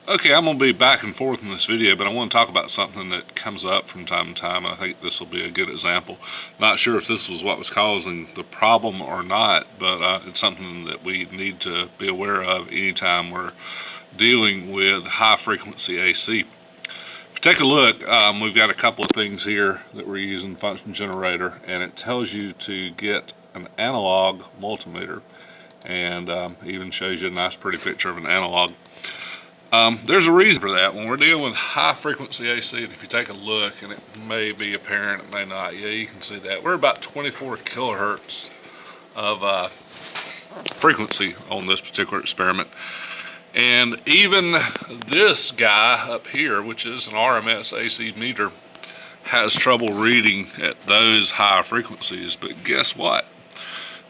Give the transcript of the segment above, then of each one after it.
Okay, I'm going to be back and forth in this video, but I want to talk about something that comes up from time to time. I think this will be a good example. Not sure if this was what was causing the problem or not, but it's something that we need to be aware of anytime we're dealing with high frequency AC. If you take a look, we've got a couple of things here that we're using function generator, and it tells you to get an analog multimeter, and even shows you a nice pretty picture of an analog. There's a reason for that. When we're dealing with high frequency AC, if you take a look, and it may be apparent, it may not, yeah, you can see that. We're about 24 kilohertz of frequency on this particular experiment. And even this guy up here, which is an RMS AC meter, has trouble reading at those high frequencies. But guess what?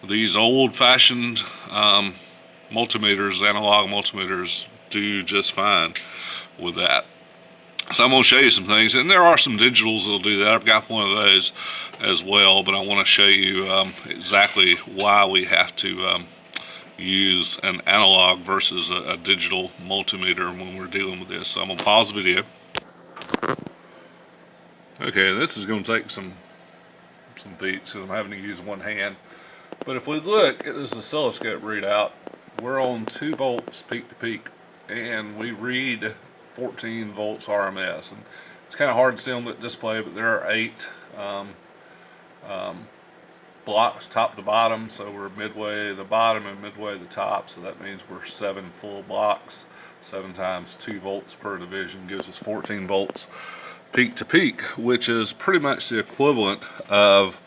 These old-fashioned multimeters, analog multimeters, do just fine with that. So I'm going to show you some things, and there are some digitals that'll do that. I've got one of those as well, but I want to show you exactly why we have to use an analog versus a digital multimeter when we're dealing with this. So I'm going to pause the video. Okay, this is going to take some beats because I'm having to use one hand. But if we look at this oscilloscope readout, we're on 2 volts peak to peak, and we read 14 volts RMS. And it's kind of hard to see on the display, but there are 8 blocks top to bottom, so we're midway the bottom and midway the top, so that means we're 7 full blocks. 7 times 2 volts per division gives us 14 volts peak to peak, which is pretty much the equivalent of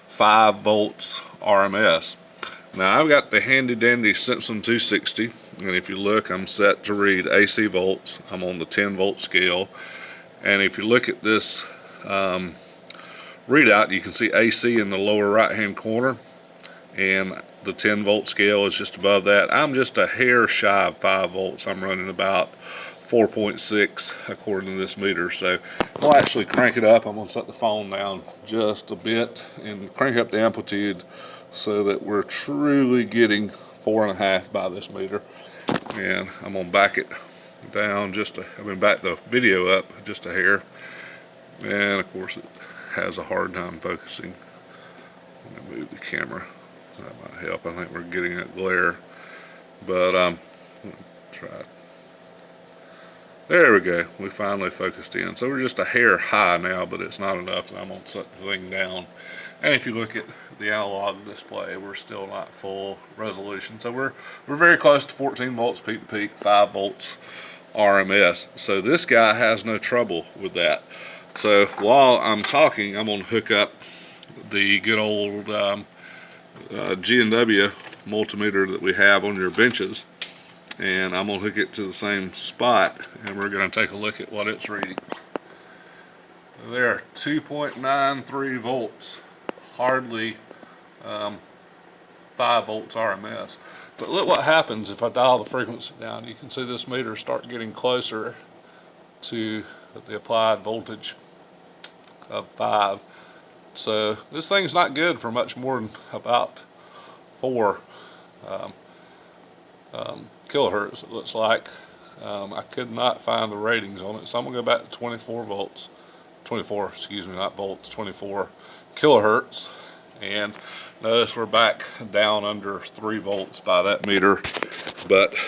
5 volts RMS. Now I've got the handy dandy Simpson 260, and if you look, I'm set to read AC volts. I'm on the 10 volt scale, and if you look at this readout, you can see AC in the lower right hand corner, and the 10 volt scale is just above that. I'm just a hair shy of 5 volts. I'm running about 4.6 according to this meter. So I'll actually crank it up. I'm going to set the phone down just a bit and crank up the amplitude so that we're truly getting 4.5 by this meter. And I'm going to back it down back the video up just a hair. And of course it has a hard time focusing. I'm going to move the camera. That might help. I think we're getting that glare. But try it. There we go. We finally focused in. So we're just a hair high now, but it's not enough. And I'm going to set the thing down. And if you look at the analog display, we're still not full resolution. So we're very close to 14 volts peak to peak, 5 volts RMS. So this guy has no trouble with that. So while I'm talking, I'm going to hook up the good old G&W multimeter that we have on your benches, and I'm going to hook it to the same spot, and we're going to take a look at what it's reading. There, 2.93 volts, hardly 5 volts RMS. But look what happens if I dial the frequency down. You can see this meter start getting closer to the applied voltage of 5. So this thing's not good for much more than about 4 kilohertz, it looks like. I could not find the ratings on it, so I'm going to go back to 24 volts. 24, excuse me, not volts, 24 kilohertz. And notice we're back down under 3 volts by that meter.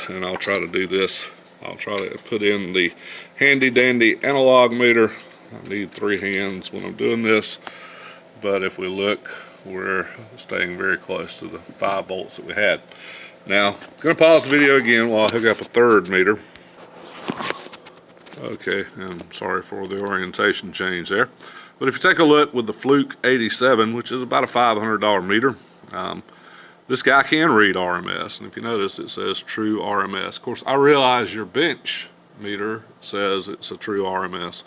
And I'll try to do this. I'll try to put in the handy dandy analog meter. I need 3 hands when I'm doing this. But if we look, we're staying very close to the 5 volts that we had. Now, I'm going to pause the video again while I hook up a third meter. Okay, I'm sorry for the orientation change there. But if you take a look with the Fluke 87, which is about a $500 meter, this guy can read RMS. And if you notice, it says true RMS. Of course, I realize your bench meter says it's a true RMS.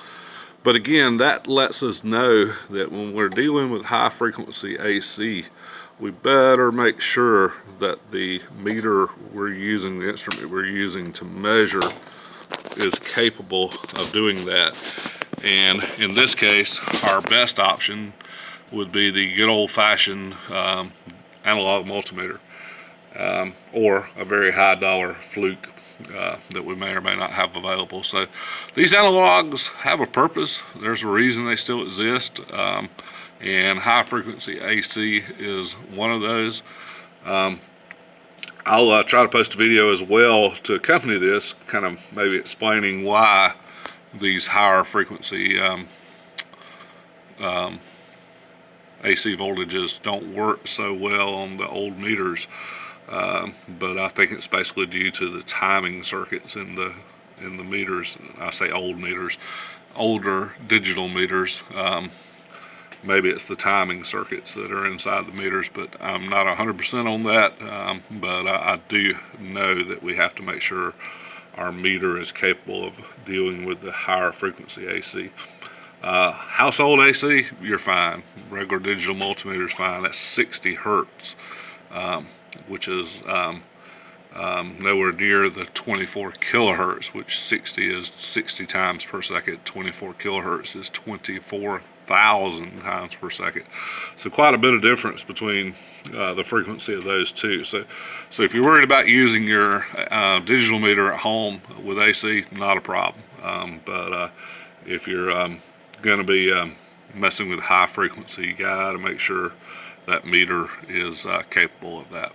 But again, that lets us know that when we're dealing with high frequency AC, we better make sure that the meter we're using, the instrument we're using to measure, is capable of doing that. And in this case, our best option would be the good old-fashioned analog multimeter, or a very high dollar Fluke that we may or may not have available. So these analogs have a purpose. There's a reason they still exist, and high frequency AC is one of those. I'll try to post a video as well to accompany this, kind of maybe explaining why these higher frequency AC voltages don't work so well on the old meters, but I think it's basically due to the timing circuits in the meters. I say old meters, older digital meters. Maybe it's the timing circuits that are inside the meters, but I'm not 100% on that. But I do know that we have to make sure our meter is capable of dealing with the higher frequency AC. Household AC, you're fine. Regular digital multimeter is fine. That's 60 hertz, which is nowhere near the 24 kilohertz, which 60 is 60 times per second. 24 kilohertz is 24,000 times per second. So quite a bit of difference between the frequency of those two. So if you're worried about using your digital meter at home with AC, not a problem. But if you're going to be messing with high frequency, you got to make sure that meter is capable of that.